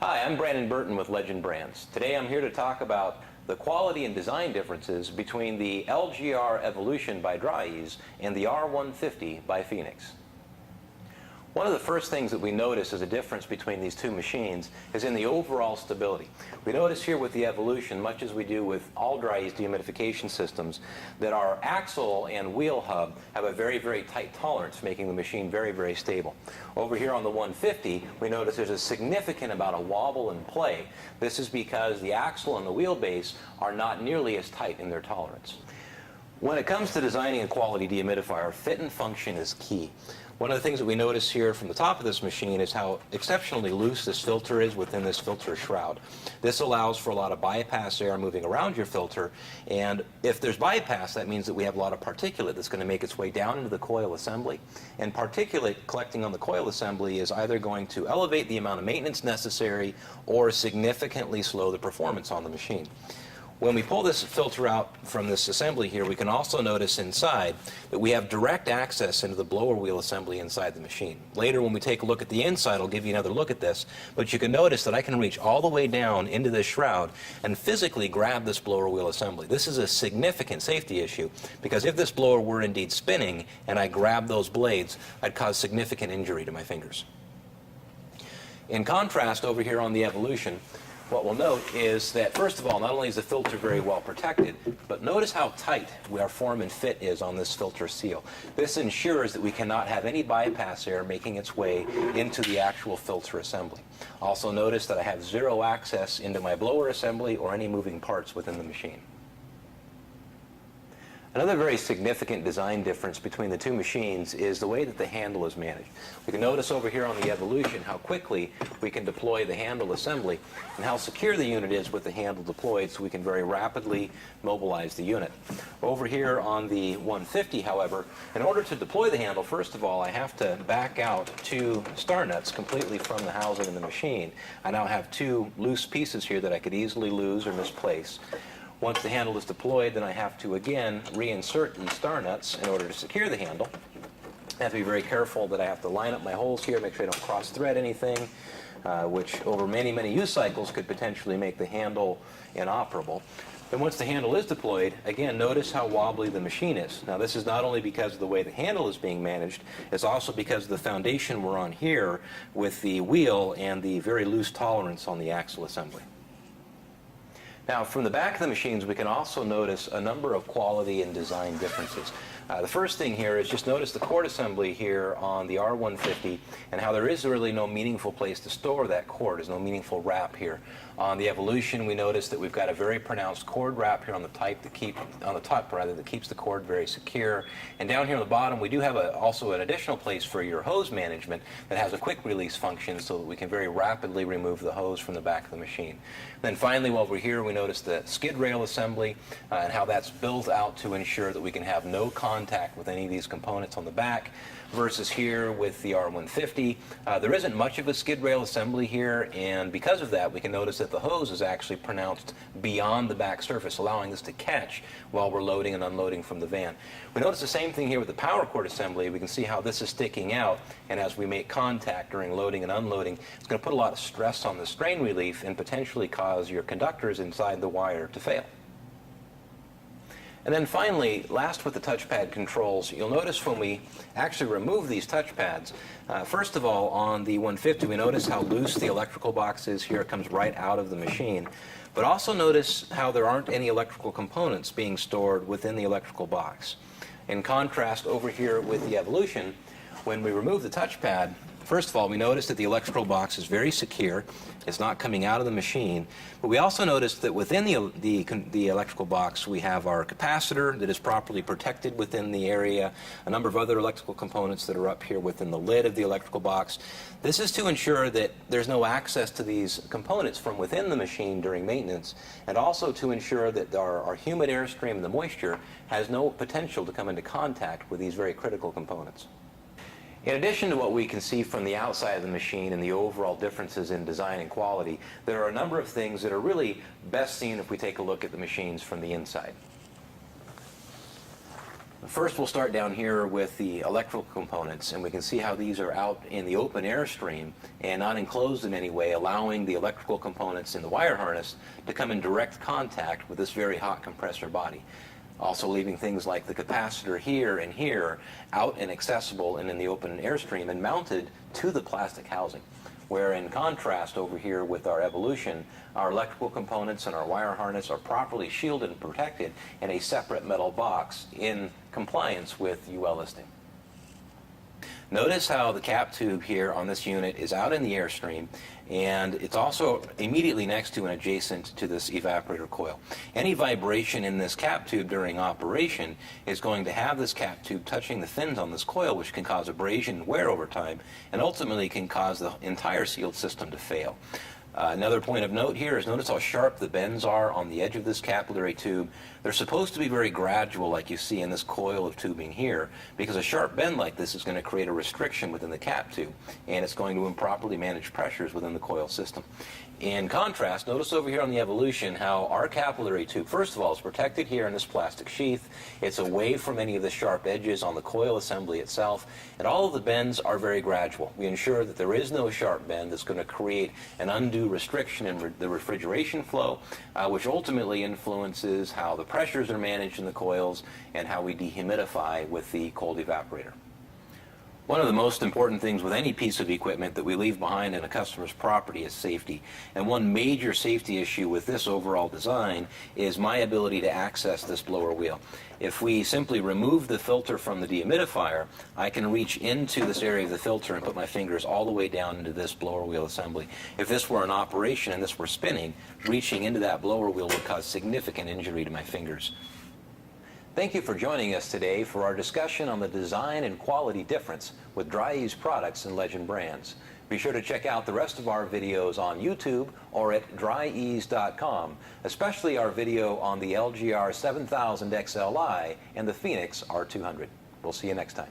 Hi, I'm Brandon Burton with Legend Brands. Today I'm here to talk about the quality and design differences between the LGR Evolution by Dri-Eaz and the R150 by Phoenix. One of the first things that we notice as a difference between these two machines is in the overall stability. We notice here with the Evolution, much as we do with all Dri-Eaz dehumidification systems, that our axle and wheel hub have a very, very tight tolerance, making the machine very, very stable. Over here on the 150, we notice there's a significant amount of wobble and play. This is because the axle and the wheelbase are not nearly as tight in their tolerance. When it comes to designing a quality dehumidifier, fit and function is key. One of the things that we notice here from the top of this machine is how exceptionally loose this filter is within this filter shroud. This allows for a lot of bypass air moving around your filter, and if there's bypass, that means that we have a lot of particulate that's going to make its way down into the coil assembly. And particulate collecting on the coil assembly is either going to elevate the amount of maintenance necessary or significantly slow the performance on the machine. When we pull this filter out from this assembly here, we can also notice inside that we have direct access into the blower wheel assembly inside the machine. Later, when we take a look at the inside, I'll give you another look at this, but you can notice that I can reach all the way down into this shroud and physically grab this blower wheel assembly. This is a significant safety issue because if this blower were indeed spinning and I grabbed those blades, I'd cause significant injury to my fingers. In contrast, over here on the Evolution, what we'll note is that, first of all, not only is the filter very well protected, but notice how tight our form and fit is on this filter seal. This ensures that we cannot have any bypass air making its way into the actual filter assembly. Also notice that I have zero access into my blower assembly or any moving parts within the machine. Another very significant design difference between the two machines is the way that the handle is managed. We can notice over here on the Evolution how quickly we can deploy the handle assembly and how secure the unit is with the handle deployed, so we can very rapidly mobilize the unit. Over here on the 150, however, in order to deploy the handle, first of all, I have to back out two star nuts completely from the housing in the machine. I now have two loose pieces here that I could easily lose or misplace. Once the handle is deployed, then I have to again reinsert these star nuts in order to secure the handle. I have to be very careful that I have to line up my holes here, make sure I don't cross-thread anything, which over many, many use cycles could potentially make the handle inoperable. Then once the handle is deployed, again, notice how wobbly the machine is. Now this is not only because of the way the handle is being managed, it's also because of the foundation we're on here with the wheel and the very loose tolerance on the axle assembly. Now, from the back of the machines, we can also notice a number of quality and design differences. The first thing here is just notice the cord assembly here on the R150 and how there is really no meaningful place to store that cord. There's no meaningful wrap here. On the Evolution, we notice that we've got a very pronounced cord wrap here on the top that keeps the cord very secure. And down here on the bottom, we do have also an additional place for your hose management that has a quick release function so that we can very rapidly remove the hose from the back of the machine. Then finally, while we're here, we notice the skid rail assembly and how that's built out to ensure that we can have no contact with any of these components on the back, versus here with the R150. There isn't much of a skid rail assembly here, and because of that, we can notice that the hose is actually pronounced beyond the back surface, allowing this to catch while we're loading and unloading from the van. We notice the same thing here with the power cord assembly. We can see how this is sticking out, and as we make contact during loading and unloading, it's going to put a lot of stress on the strain relief and potentially cause your conductors inside the wire to fail. And then finally, last with the touchpad controls, you'll notice when we actually remove these touchpads, first of all, on the 150, we notice how loose the electrical box is here. It comes right out of the machine. But also notice how there aren't any electrical components being stored within the electrical box. In contrast, over here with the Evolution, when we remove the touchpad, first of all, we notice that the electrical box is very secure. It's not coming out of the machine. But we also notice that within the electrical box, we have our capacitor that is properly protected within the area, a number of other electrical components that are up here within the lid of the electrical box. This is to ensure that there's no access to these components from within the machine during maintenance, and also to ensure that our humid airstream and the moisture has no potential to come into contact with these very critical components. In addition to what we can see from the outside of the machine and the overall differences in design and quality, there are a number of things that are really best seen if we take a look at the machines from the inside. First, we'll start down here with the electrical components, and we can see how these are out in the open air stream and not enclosed in any way, allowing the electrical components in the wire harness to come in direct contact with this very hot compressor body. Also leaving things like the capacitor here and here out and accessible and in the open air stream and mounted to the plastic housing. Where in contrast over here with our Evolution, our electrical components and our wire harness are properly shielded and protected in a separate metal box in compliance with UL listing. Notice how the cap tube here on this unit is out in the airstream, and it's also immediately next to and adjacent to this evaporator coil. Any vibration in this cap tube during operation is going to have this cap tube touching the fins on this coil, which can cause abrasion and wear over time, and ultimately can cause the entire sealed system to fail. Another point of note here is notice how sharp the bends are on the edge of this capillary tube. They're supposed to be very gradual, like you see in this coil of tubing here, because a sharp bend like this is going to create a restriction within the cap tube, and it's going to improperly manage pressures within the coil system. In contrast, notice over here on the Evolution how our capillary tube, first of all, is protected here in this plastic sheath. It's away from any of the sharp edges on the coil assembly itself, and all of the bends are very gradual. We ensure that there is no sharp bend that's going to create an undue restriction in the refrigeration flow, which ultimately influences how the pressures are managed in the coils and how we dehumidify with the cold evaporator. One of the most important things with any piece of equipment that we leave behind in a customer's property is safety. And one major safety issue with this overall design is my ability to access this blower wheel. If we simply remove the filter from the dehumidifier, I can reach into this area of the filter and put my fingers all the way down into this blower wheel assembly. If this were in operation and this were spinning, reaching into that blower wheel would cause significant injury to my fingers. Thank you for joining us today for our discussion on the design and quality difference with Dri-Eaz products and Legend brands. Be sure to check out the rest of our videos on YouTube or at Dri-Eaz.com, especially our video on the LGR 7000 XLI and the Phoenix R200. We'll see you next time.